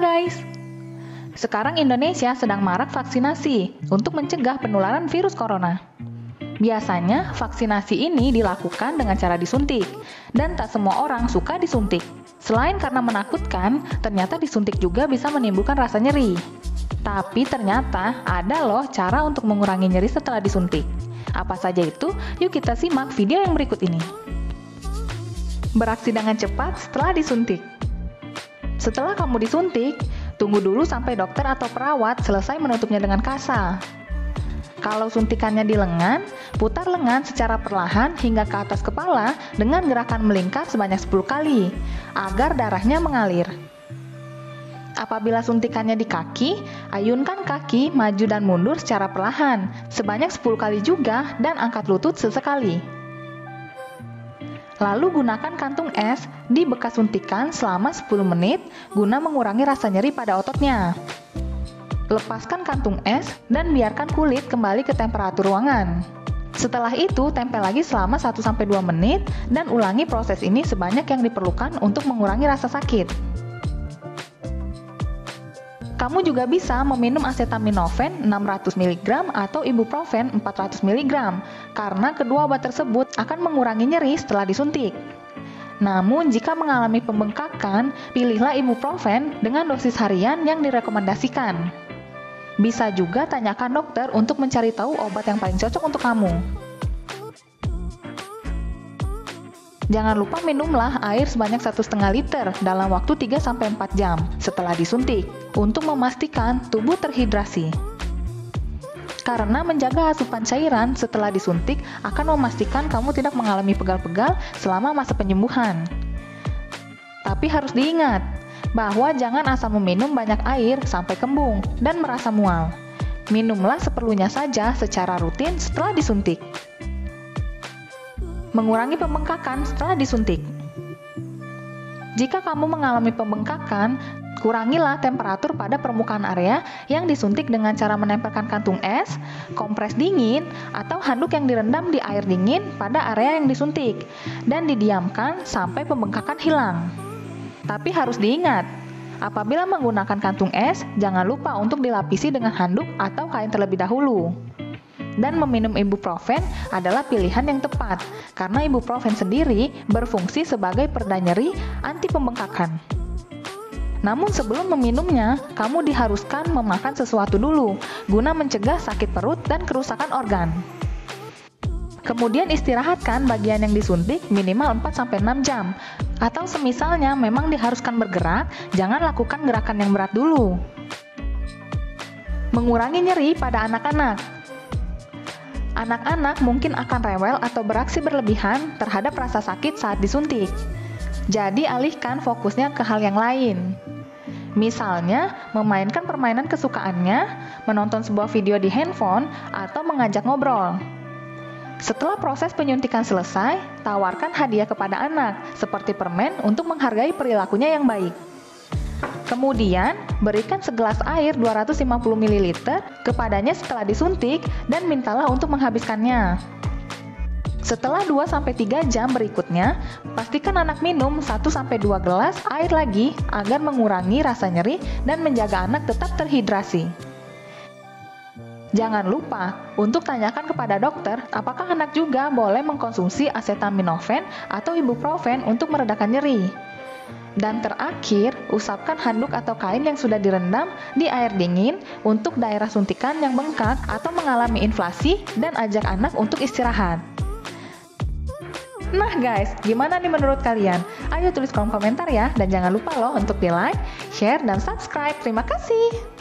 Halo guys, sekarang Indonesia sedang marak vaksinasi untuk mencegah penularan virus corona. Biasanya vaksinasi ini dilakukan dengan cara disuntik, dan tak semua orang suka disuntik. Selain karena menakutkan, ternyata disuntik juga bisa menimbulkan rasa nyeri. Tapi ternyata ada loh cara untuk mengurangi nyeri setelah disuntik. Apa saja itu? Yuk kita simak video yang berikut ini. Beraksi dengan cepat setelah disuntik. Setelah kamu disuntik, tunggu dulu sampai dokter atau perawat selesai menutupnya dengan kasa. Kalau suntikannya di lengan, putar lengan secara perlahan hingga ke atas kepala dengan gerakan melingkar sebanyak 10 kali, agar darahnya mengalir. Apabila suntikannya di kaki, ayunkan kaki maju dan mundur secara perlahan, sebanyak 10 kali juga dan angkat lutut sesekali. Lalu gunakan kantung es di bekas suntikan selama 10 menit guna mengurangi rasa nyeri pada ototnya. Lepaskan kantung es dan biarkan kulit kembali ke temperatur ruangan. Setelah itu, tempel lagi selama 1-2 menit dan ulangi proses ini sebanyak yang diperlukan untuk mengurangi rasa sakit. Kamu juga bisa meminum acetaminophen 600 mg atau ibuprofen 400 mg karena kedua obat tersebut akan mengurangi nyeri setelah disuntik. Namun jika mengalami pembengkakan, pilihlah ibuprofen dengan dosis harian yang direkomendasikan. Bisa juga tanyakan dokter untuk mencari tahu obat yang paling cocok untuk kamu. Jangan lupa minumlah air sebanyak 1,5 liter dalam waktu 3-4 jam setelah disuntik untuk memastikan tubuh terhidrasi. Karena menjaga asupan cairan setelah disuntik akan memastikan kamu tidak mengalami pegal-pegal selama masa penyembuhan. Tapi harus diingat bahwa jangan asal meminum banyak air sampai kembung dan merasa mual. Minumlah seperlunya saja secara rutin setelah disuntik. Mengurangi pembengkakan setelah disuntik. Jika kamu mengalami pembengkakan, kurangilah temperatur pada permukaan area yang disuntik dengan cara menempelkan kantung es, kompres dingin, atau handuk yang direndam di air dingin pada area yang disuntik, dan didiamkan sampai pembengkakan hilang. Tapi harus diingat, apabila menggunakan kantung es, jangan lupa untuk dilapisi dengan handuk atau kain terlebih dahulu. Dan meminum ibuprofen adalah pilihan yang tepat, karena ibuprofen sendiri berfungsi sebagai pereda nyeri anti pembengkakan. Namun sebelum meminumnya, kamu diharuskan memakan sesuatu dulu, guna mencegah sakit perut dan kerusakan organ. Kemudian istirahatkan bagian yang disuntik minimal 4-6 jam, atau semisalnya memang diharuskan bergerak, jangan lakukan gerakan yang berat dulu. Mengurangi nyeri pada anak-anak. Anak-anak mungkin akan rewel atau beraksi berlebihan terhadap rasa sakit saat disuntik. Jadi alihkan fokusnya ke hal yang lain. Misalnya, memainkan permainan kesukaannya, menonton sebuah video di handphone, atau mengajak ngobrol. Setelah proses penyuntikan selesai, tawarkan hadiah kepada anak, seperti permen untuk menghargai perilakunya yang baik. Kemudian, berikan segelas air 250 ml kepadanya setelah disuntik dan mintalah untuk menghabiskannya. Setelah 2-3 jam berikutnya, pastikan anak minum 1-2 gelas air lagi agar mengurangi rasa nyeri dan menjaga anak tetap terhidrasi. Jangan lupa untuk tanyakan kepada dokter apakah anak juga boleh mengkonsumsi acetaminophen atau ibuprofen untuk meredakan nyeri. Dan terakhir, usapkan handuk atau kain yang sudah direndam di air dingin untuk daerah suntikan yang bengkak atau mengalami inflasi dan ajak anak untuk istirahat. Nah guys, gimana nih menurut kalian? Ayo tulis kolom komentar ya, dan jangan lupa loh untuk di like, share, dan subscribe. Terima kasih!